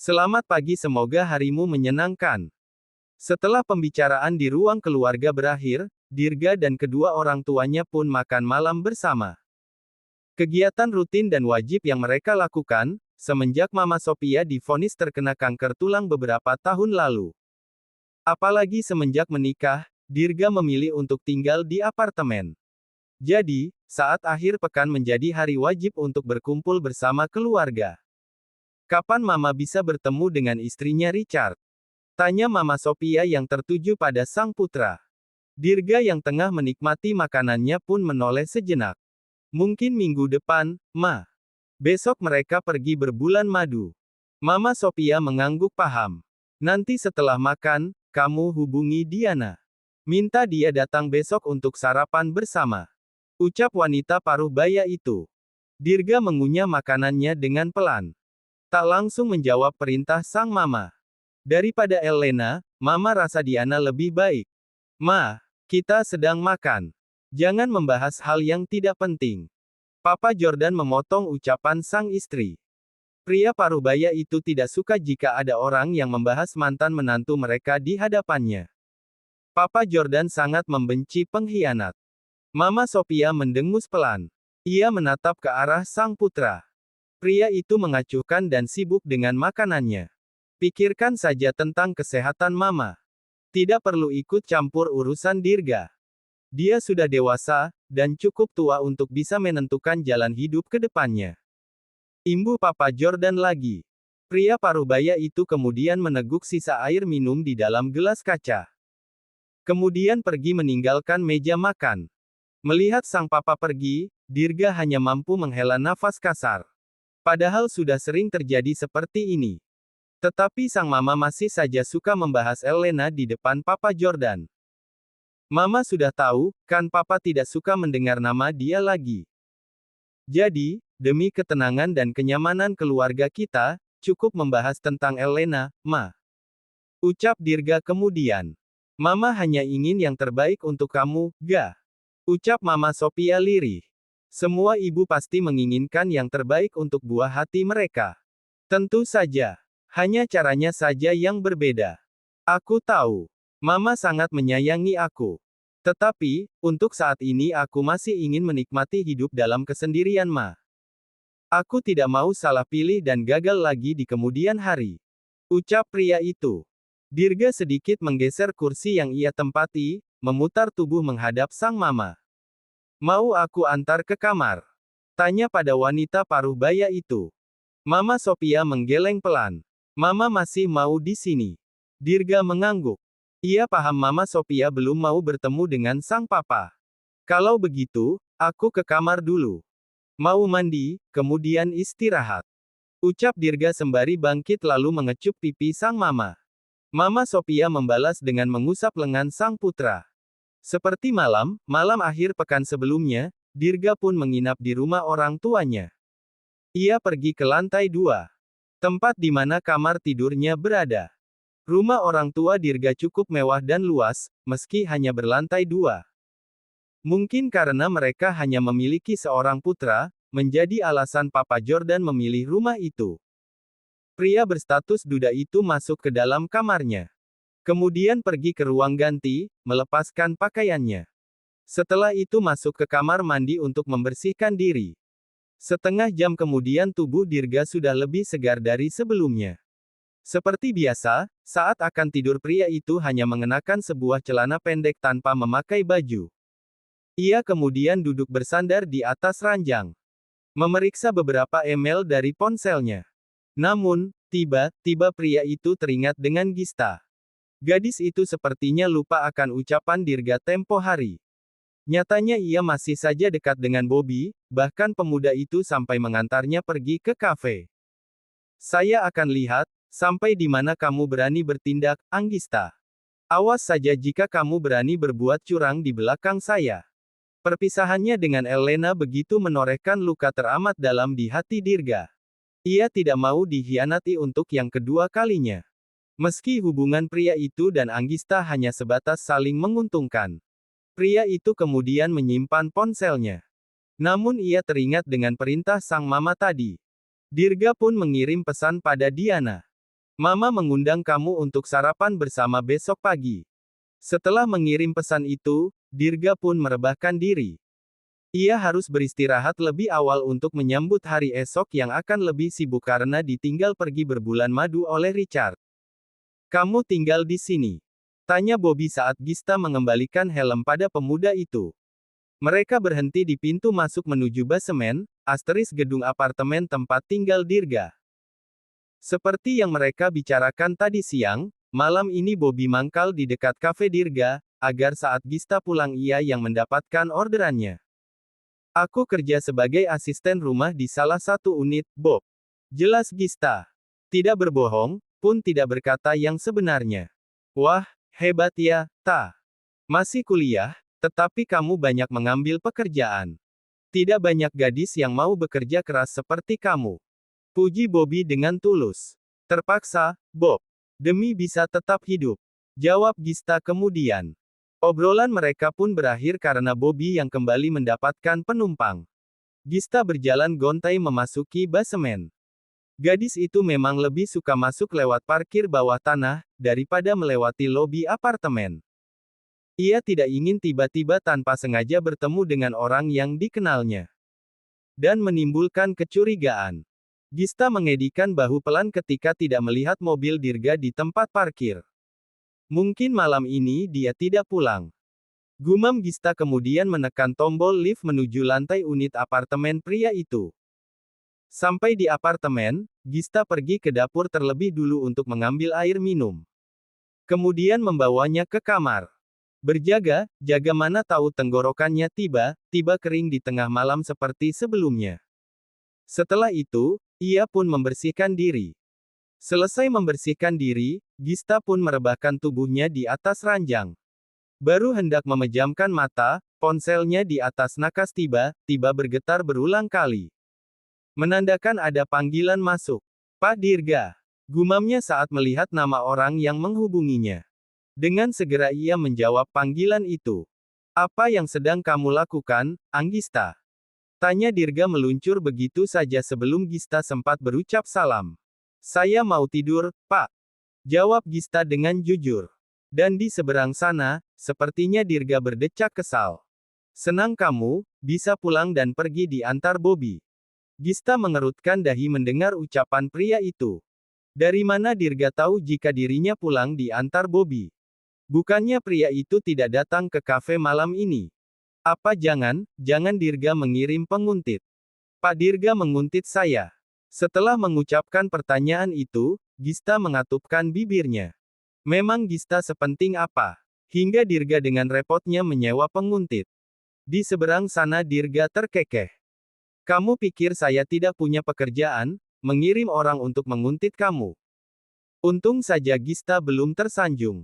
Selamat pagi, semoga harimu menyenangkan. Setelah pembicaraan di ruang keluarga berakhir, Dirga dan kedua orang tuanya pun makan malam bersama. Kegiatan rutin dan wajib yang mereka lakukan, semenjak Mama Sophia divonis terkena kanker tulang beberapa tahun lalu. Apalagi semenjak menikah, Dirga memilih untuk tinggal di apartemen. Jadi, saat akhir pekan menjadi hari wajib untuk berkumpul bersama keluarga. Kapan Mama bisa bertemu dengan istrinya Richard? Tanya Mama Sophia yang tertuju pada sang putra. Dirga yang tengah menikmati makanannya pun menoleh sejenak. Mungkin minggu depan, Ma. Besok mereka pergi berbulan madu. Mama Sophia mengangguk paham. Nanti setelah makan, kamu hubungi Diana. Minta dia datang besok untuk sarapan bersama. Ucap wanita paruh baya itu. Dirga mengunyah makanannya dengan pelan. Tak langsung menjawab perintah sang mama. Daripada Elena, Mama rasa Diana lebih baik. Ma, kita sedang makan. Jangan membahas hal yang tidak penting. Papa Jordan memotong ucapan sang istri. Pria parubaya itu tidak suka jika ada orang yang membahas mantan menantu mereka di hadapannya. Papa Jordan sangat membenci pengkhianat. Mama Sophia mendengus pelan. Ia menatap ke arah sang putra. Pria itu mengacuhkan dan sibuk dengan makanannya. Pikirkan saja tentang kesehatan Mama. Tidak perlu ikut campur urusan Dirga. Dia sudah dewasa, dan cukup tua untuk bisa menentukan jalan hidup ke depannya. Imbu Papa Jordan lagi. Pria parubaya itu kemudian meneguk sisa air minum di dalam gelas kaca. Kemudian pergi meninggalkan meja makan. Melihat sang papa pergi, Dirga hanya mampu menghela nafas kasar. Padahal sudah sering terjadi seperti ini. Tetapi sang mama masih saja suka membahas Elena di depan Papa Jordan. Mama sudah tahu, kan Papa tidak suka mendengar nama dia lagi. Jadi, demi ketenangan dan kenyamanan keluarga kita, cukup membahas tentang Elena, Ma. Ucap Dirga kemudian. Mama hanya ingin yang terbaik untuk kamu, Ga. Ucap Mama Sophia lirih. Semua ibu pasti menginginkan yang terbaik untuk buah hati mereka. Tentu saja. Hanya caranya saja yang berbeda. Aku tahu. Mama sangat menyayangi aku. Tetapi, untuk saat ini aku masih ingin menikmati hidup dalam kesendirian, Ma. Aku tidak mau salah pilih dan gagal lagi di kemudian hari. Ucap pria itu. Dirga sedikit menggeser kursi yang ia tempati, memutar tubuh menghadap sang mama. Mau aku antar ke kamar? Tanya pada wanita paruh baya itu. Mama Sophia menggeleng pelan. Mama masih mau di sini. Dirga mengangguk. Ia paham Mama Sophia belum mau bertemu dengan sang papa. Kalau begitu, aku ke kamar dulu. Mau mandi, kemudian istirahat. Ucap Dirga sembari bangkit lalu mengecup pipi sang mama. Mama Sophia membalas dengan mengusap lengan sang putra. Seperti malam akhir pekan sebelumnya, Dirga pun menginap di rumah orang tuanya. Ia pergi ke lantai 2. Tempat di mana kamar tidurnya berada. Rumah orang tua Dirga cukup mewah dan luas, meski hanya berlantai 2. Mungkin karena mereka hanya memiliki seorang putra, menjadi alasan Papa Jordan memilih rumah itu. Pria berstatus duda itu masuk ke dalam kamarnya. Kemudian pergi ke ruang ganti, melepaskan pakaiannya. Setelah itu masuk ke kamar mandi untuk membersihkan diri. Setengah jam kemudian tubuh Dirga sudah lebih segar dari sebelumnya. Seperti biasa, saat akan tidur pria itu hanya mengenakan sebuah celana pendek tanpa memakai baju. Ia kemudian duduk bersandar di atas ranjang. Memeriksa beberapa email dari ponselnya. Namun, tiba-tiba pria itu teringat dengan Gista. Gadis itu sepertinya lupa akan ucapan Dirga tempo hari. Nyatanya ia masih saja dekat dengan Bobby, bahkan pemuda itu sampai mengantarnya pergi ke kafe. Saya akan lihat, sampai di mana kamu berani bertindak, Anggista. Awas saja jika kamu berani berbuat curang di belakang saya. Perpisahannya dengan Elena begitu menorehkan luka teramat dalam di hati Dirga. Ia tidak mau dikhianati untuk yang kedua kalinya. Meski hubungan pria itu dan Anggista hanya sebatas saling menguntungkan. Pria itu kemudian menyimpan ponselnya. Namun ia teringat dengan perintah sang mama tadi. Dirga pun mengirim pesan pada Diana. Mama mengundang kamu untuk sarapan bersama besok pagi. Setelah mengirim pesan itu, Dirga pun merebahkan diri. Ia harus beristirahat lebih awal untuk menyambut hari esok yang akan lebih sibuk karena ditinggal pergi berbulan madu oleh Richard. Kamu tinggal di sini? Tanya Bobby saat Gista mengembalikan helm pada pemuda itu. Mereka berhenti di pintu masuk menuju basemen, gedung apartemen tempat tinggal Dirga. Seperti yang mereka bicarakan tadi siang, malam ini Bobby mangkal di dekat kafe Dirga, agar saat Gista pulang ia yang mendapatkan orderannya. Aku kerja sebagai asisten rumah di salah satu unit, Bob. Jelas Gista. Tidak berbohong, pun tidak berkata yang sebenarnya. Wah, hebat ya, Ta. Masih kuliah, tetapi kamu banyak mengambil pekerjaan. Tidak banyak gadis yang mau bekerja keras seperti kamu. Puji Bobby dengan tulus. Terpaksa, Bob. Demi bisa tetap hidup. Jawab Gista kemudian. Obrolan mereka pun berakhir karena Bobby yang kembali mendapatkan penumpang. Gista berjalan gontai memasuki basemen. Gadis itu memang lebih suka masuk lewat parkir bawah tanah, daripada melewati lobi apartemen. Ia tidak ingin tiba-tiba tanpa sengaja bertemu dengan orang yang dikenalnya. Dan menimbulkan kecurigaan. Gista mengedikan bahu pelan ketika tidak melihat mobil Dirga di tempat parkir. Mungkin malam ini dia tidak pulang. Gumam Gista kemudian menekan tombol lift menuju lantai unit apartemen pria itu. Sampai di apartemen, Gista pergi ke dapur terlebih dulu untuk mengambil air minum. Kemudian membawanya ke kamar. Berjaga, jaga mana tahu tenggorokannya tiba-tiba kering di tengah malam seperti sebelumnya. Setelah itu, ia pun membersihkan diri. Selesai membersihkan diri, Gista pun merebahkan tubuhnya di atas ranjang. Baru hendak memejamkan mata, ponselnya di atas nakas tiba-tiba bergetar berulang kali. Menandakan ada panggilan masuk. Pak Dirga. Gumamnya saat melihat nama orang yang menghubunginya. Dengan segera ia menjawab panggilan itu. Apa yang sedang kamu lakukan, Anggista? Tanya Dirga meluncur begitu saja sebelum Gista sempat berucap salam. Saya mau tidur, Pak. Jawab Gista dengan jujur. Dan di seberang sana, sepertinya Dirga berdecak kesal. Senang kamu bisa pulang dan pergi diantar Bobby. Gista mengerutkan dahi mendengar ucapan pria itu. Dari mana Dirga tahu jika dirinya pulang diantar Bobby? Bukannya pria itu tidak datang ke kafe malam ini? Apa jangan Dirga mengirim penguntit? Pak Dirga menguntit saya. Setelah mengucapkan pertanyaan itu, Gista mengatupkan bibirnya. Memang Gista sepenting apa? Hingga Dirga dengan repotnya menyewa penguntit. Di seberang sana Dirga terkekeh. Kamu pikir saya tidak punya pekerjaan, mengirim orang untuk menguntit kamu? Untung saja Gista belum tersanjung.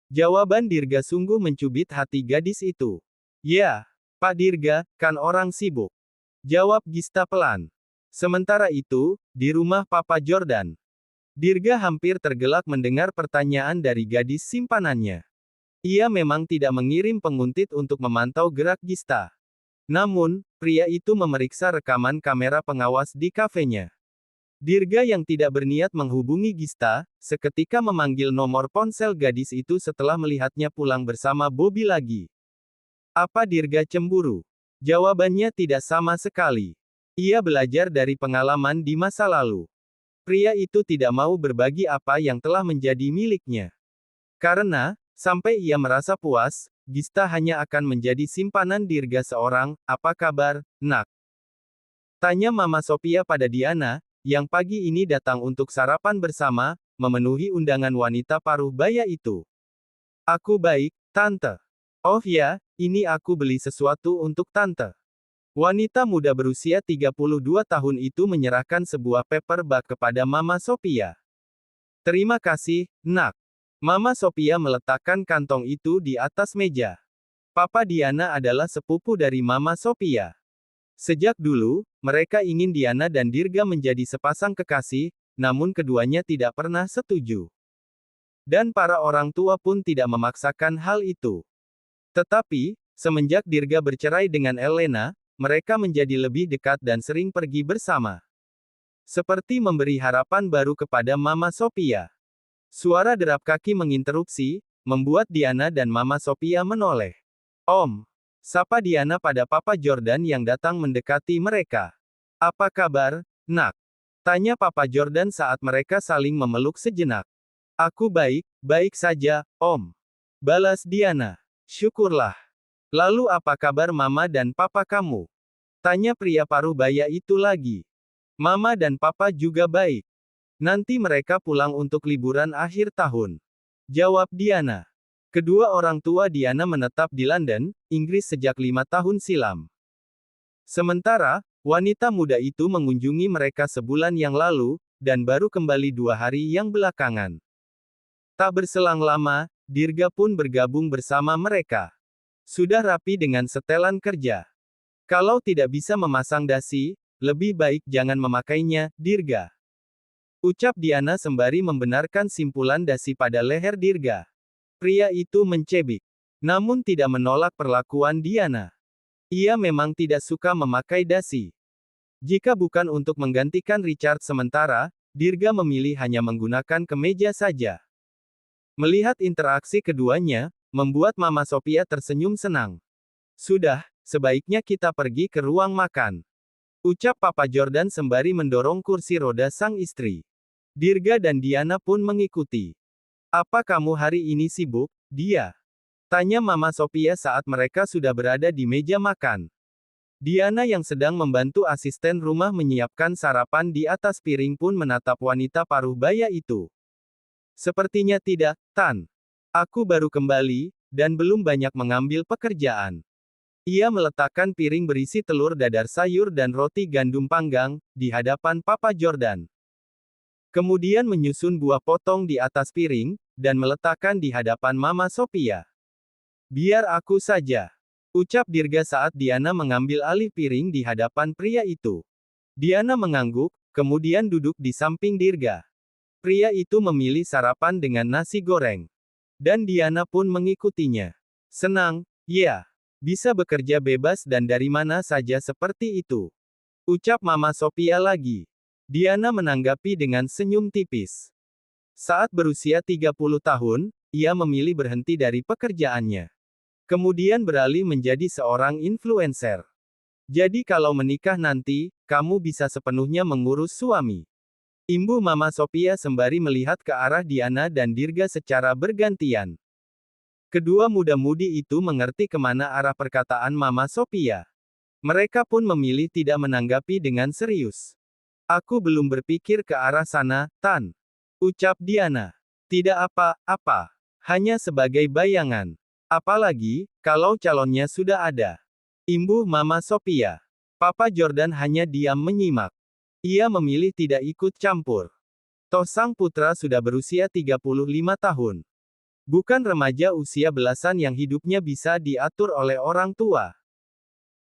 Jawaban Dirga sungguh mencubit hati gadis itu. Ya, Pak Dirga, kan orang sibuk. Jawab Gista pelan. Sementara itu, di rumah Papa Jordan. Dirga hampir tergelak mendengar pertanyaan dari gadis simpanannya. Ia memang tidak mengirim penguntit untuk memantau gerak Gista. Namun, pria itu memeriksa rekaman kamera pengawas di kafenya. Dirga yang tidak berniat menghubungi Gista, seketika memanggil nomor ponsel gadis itu setelah melihatnya pulang bersama Bobby lagi. Apa Dirga cemburu? Jawabannya tidak sama sekali. Ia belajar dari pengalaman di masa lalu. Pria itu tidak mau berbagi apa yang telah menjadi miliknya. Karena, sampai ia merasa puas, Gista hanya akan menjadi simpanan Dirga seorang. Apa kabar, Nak? Tanya Mama Sophia pada Diana, yang pagi ini datang untuk sarapan bersama, memenuhi undangan wanita paruh baya itu. Aku baik, Tante. Oh ya, ini aku beli sesuatu untuk Tante. Wanita muda berusia 32 tahun itu menyerahkan sebuah paper bag kepada Mama Sophia. Terima kasih, Nak. Mama Sophia meletakkan kantong itu di atas meja. Papa Diana adalah sepupu dari Mama Sophia. Sejak dulu, mereka ingin Diana dan Dirga menjadi sepasang kekasih, namun keduanya tidak pernah setuju. Dan para orang tua pun tidak memaksakan hal itu. Tetapi, semenjak Dirga bercerai dengan Elena, mereka menjadi lebih dekat dan sering pergi bersama. Seperti memberi harapan baru kepada Mama Sophia. Suara derap kaki menginterupsi, membuat Diana dan Mama Sophia menoleh. Om, sapa Diana pada Papa Jordan yang datang mendekati mereka. Apa kabar, nak? Tanya Papa Jordan saat mereka saling memeluk sejenak. Aku baik, baik saja, Om. Balas Diana. Syukurlah. Lalu apa kabar Mama dan Papa kamu? Tanya pria paruh baya itu lagi. Mama dan Papa juga baik. Nanti mereka pulang untuk liburan akhir tahun. Jawab Diana. Kedua orang tua Diana menetap di London, Inggris sejak 5 tahun silam. Sementara, wanita muda itu mengunjungi mereka sebulan yang lalu, dan baru kembali 2 hari yang belakangan. Tak berselang lama, Dirga pun bergabung bersama mereka. Sudah rapi dengan setelan kerja. Kalau tidak bisa memasang dasi, lebih baik jangan memakainya, Dirga. Ucap Diana sembari membenarkan simpulan dasi pada leher Dirga. Pria itu mencebik. Namun tidak menolak perlakuan Diana. Ia memang tidak suka memakai dasi. Jika bukan untuk menggantikan Richard sementara, Dirga memilih hanya menggunakan kemeja saja. Melihat interaksi keduanya, membuat Mama Sophia tersenyum senang. Sudah, sebaiknya kita pergi ke ruang makan. Ucap Papa Jordan sembari mendorong kursi roda sang istri. Dirga dan Diana pun mengikuti. Apa kamu hari ini sibuk, Dia? Tanya Mama Sophia saat mereka sudah berada di meja makan. Diana yang sedang membantu asisten rumah menyiapkan sarapan di atas piring pun menatap wanita paruh baya itu. Sepertinya tidak, Tan. Aku baru kembali, dan belum banyak mengambil pekerjaan. Ia meletakkan piring berisi telur dadar sayur dan roti gandum panggang, di hadapan Papa Jordan. Kemudian menyusun buah potong di atas piring, dan meletakkan di hadapan Mama Sophia. Biar aku saja. Ucap Dirga saat Diana mengambil alih piring di hadapan pria itu. Diana mengangguk, kemudian duduk di samping Dirga. Pria itu memilih sarapan dengan nasi goreng. Dan Diana pun mengikutinya. Senang, ya. Bisa bekerja bebas dan dari mana saja seperti itu. Ucap Mama Sophia lagi. Diana menanggapi dengan senyum tipis. Saat berusia 30 tahun, ia memilih berhenti dari pekerjaannya. Kemudian beralih menjadi seorang influencer. Jadi kalau menikah nanti, kamu bisa sepenuhnya mengurus suami. Imbuh Mama Sophia sembari melihat ke arah Diana dan Dirga secara bergantian. Kedua muda-mudi itu mengerti kemana arah perkataan Mama Sophia. Mereka pun memilih tidak menanggapi dengan serius. Aku belum berpikir ke arah sana, Tan. Ucap Diana. Tidak apa-apa. Hanya sebagai bayangan. Apalagi, kalau calonnya sudah ada. Imbuh Mama Sophia. Papa Jordan hanya diam menyimak. Ia memilih tidak ikut campur. Toh sang putra sudah berusia 35 tahun. Bukan remaja usia belasan yang hidupnya bisa diatur oleh orang tua.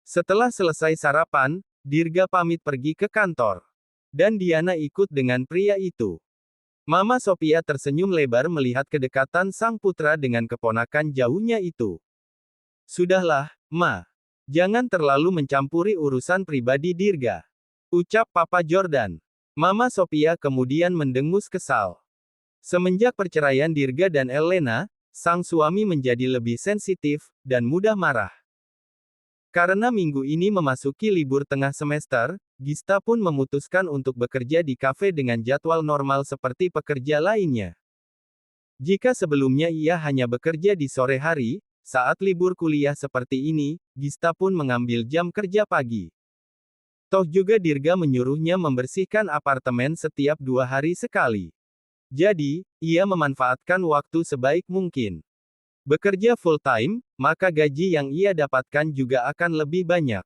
Setelah selesai sarapan, Dirga pamit pergi ke kantor. Dan Diana ikut dengan pria itu. Mama Sophia tersenyum lebar melihat kedekatan sang putra dengan keponakan jauhnya itu. Sudahlah, Ma. Jangan terlalu mencampuri urusan pribadi Dirga. Ucap Papa Jordan. Mama Sophia kemudian mendengus kesal. Semenjak perceraian Dirga dan Elena, sang suami menjadi lebih sensitif, dan mudah marah. Karena minggu ini memasuki libur tengah semester, Gista pun memutuskan untuk bekerja di kafe dengan jadwal normal seperti pekerja lainnya. Jika sebelumnya ia hanya bekerja di sore hari, saat libur kuliah seperti ini, Gista pun mengambil jam kerja pagi. Toh juga Dirga menyuruhnya membersihkan apartemen setiap 2 hari sekali. Jadi, ia memanfaatkan waktu sebaik mungkin. Bekerja full-time, maka gaji yang ia dapatkan juga akan lebih banyak.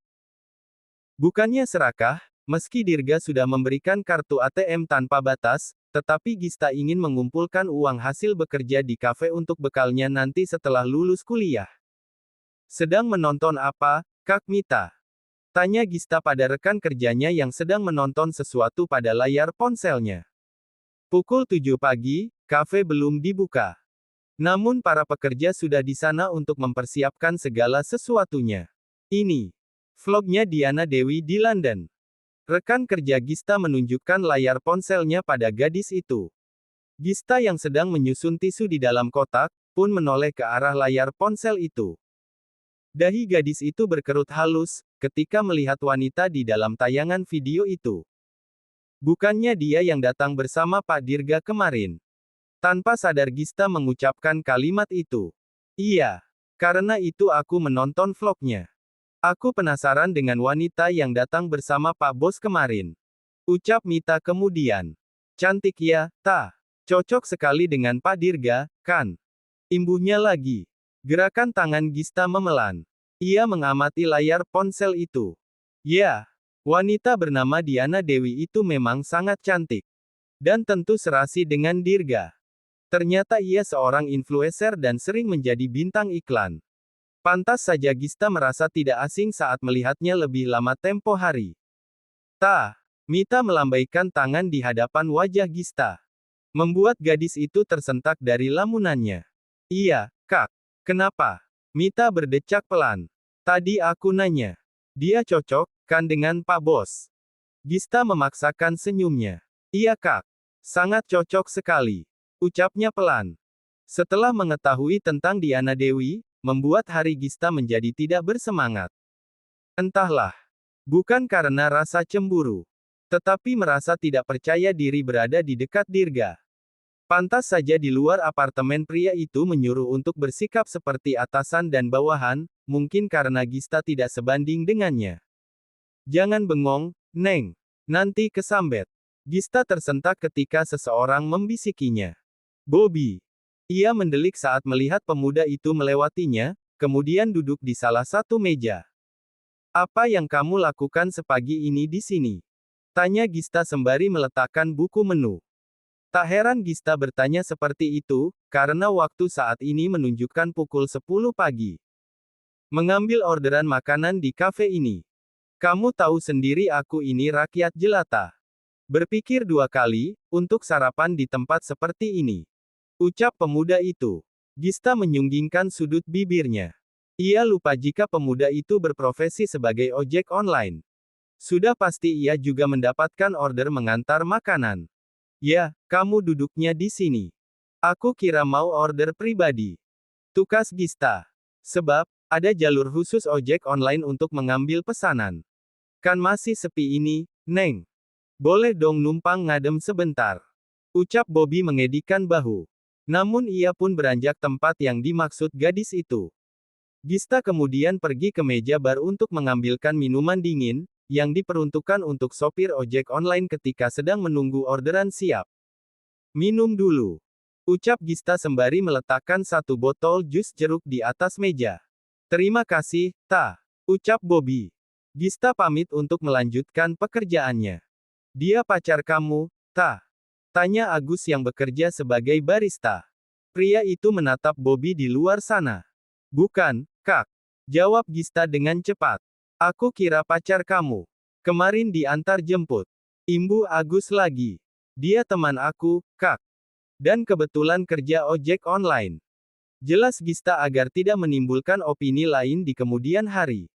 Bukannya serakah, meski Dirga sudah memberikan kartu ATM tanpa batas, tetapi Gista ingin mengumpulkan uang hasil bekerja di kafe untuk bekalnya nanti setelah lulus kuliah. Sedang menonton apa, Kak Mita? Tanya Gista pada rekan kerjanya yang sedang menonton sesuatu pada layar ponselnya. Pukul 7 pagi, kafe belum dibuka. Namun para pekerja sudah di sana untuk mempersiapkan segala sesuatunya. Ini vlognya Diana Dewi di London. Rekan kerja Gista menunjukkan layar ponselnya pada gadis itu. Gista yang sedang menyusun tisu di dalam kotak, pun menoleh ke arah layar ponsel itu. Dahi gadis itu berkerut halus, ketika melihat wanita di dalam tayangan video itu. Bukannya dia yang datang bersama Pak Dirga kemarin. Tanpa sadar Gista mengucapkan kalimat itu. Iya. Karena itu aku menonton vlognya. Aku penasaran dengan wanita yang datang bersama Pak Bos kemarin. Ucap Mita kemudian. Cantik ya, ta. Cocok sekali dengan Pak Dirga, kan? Imbuhnya lagi. Gerakan tangan Gista memelan. Ia mengamati layar ponsel itu. Ya, wanita bernama Diana Dewi itu memang sangat cantik. Dan tentu serasi dengan Dirga. Ternyata ia seorang influencer dan sering menjadi bintang iklan. Pantas saja Gista merasa tidak asing saat melihatnya lebih lama tempo hari. Mita melambaikan tangan di hadapan wajah Gista. Membuat gadis itu tersentak dari lamunannya. Iya, Kak. Kenapa? Mita berdecak pelan. Tadi aku nanya. Dia cocok, kan dengan Pak Bos? Gista memaksakan senyumnya. Iya Kak. Sangat cocok sekali. Ucapnya pelan. Setelah mengetahui tentang Diana Dewi, membuat hari Gista menjadi tidak bersemangat. Entahlah. Bukan karena rasa cemburu. Tetapi merasa tidak percaya diri berada di dekat Dirga. Pantas saja di luar apartemen pria itu menyuruh untuk bersikap seperti atasan dan bawahan, mungkin karena Gista tidak sebanding dengannya. Jangan bengong, Neng. Nanti kesambet. Gista tersentak ketika seseorang membisikinya. Bobby. Ia mendelik saat melihat pemuda itu melewatinya, kemudian duduk di salah satu meja. Apa yang kamu lakukan sepagi ini di sini? Tanya Gista sembari meletakkan buku menu. Tak heran Gista bertanya seperti itu, karena waktu saat ini menunjukkan pukul 10 pagi. Mengambil orderan makanan di kafe ini. Kamu tahu sendiri aku ini rakyat jelata. Berpikir dua kali, untuk sarapan di tempat seperti ini. Ucap pemuda itu. Gista menyunggingkan sudut bibirnya. Ia lupa jika pemuda itu berprofesi sebagai ojek online. Sudah pasti ia juga mendapatkan order mengantar makanan. Ya, kamu duduknya di sini. Aku kira mau order pribadi. Tukas Gista. Sebab, ada jalur khusus ojek online untuk mengambil pesanan. Kan masih sepi ini, Neng. Boleh dong numpang ngadem sebentar. Ucap Bobby mengedikan bahu. Namun ia pun beranjak tempat yang dimaksud gadis itu. Gista kemudian pergi ke meja bar untuk mengambilkan minuman dingin, yang diperuntukkan untuk sopir ojek online ketika sedang menunggu orderan siap. Minum dulu. Ucap Gista sembari meletakkan satu botol jus jeruk di atas meja. Terima kasih, Ta. Ucap Bobby. Gista pamit untuk melanjutkan pekerjaannya. Dia pacar kamu, Ta? Tanya Agus yang bekerja sebagai barista. Pria itu menatap Bobby di luar sana. Bukan, Kak. Jawab Gista dengan cepat. Aku kira pacar kamu. Kemarin diantar jemput. Imbu Agus lagi. Dia teman aku, Kak. Dan kebetulan kerja ojek online. Jelas Gista agar tidak menimbulkan opini lain di kemudian hari.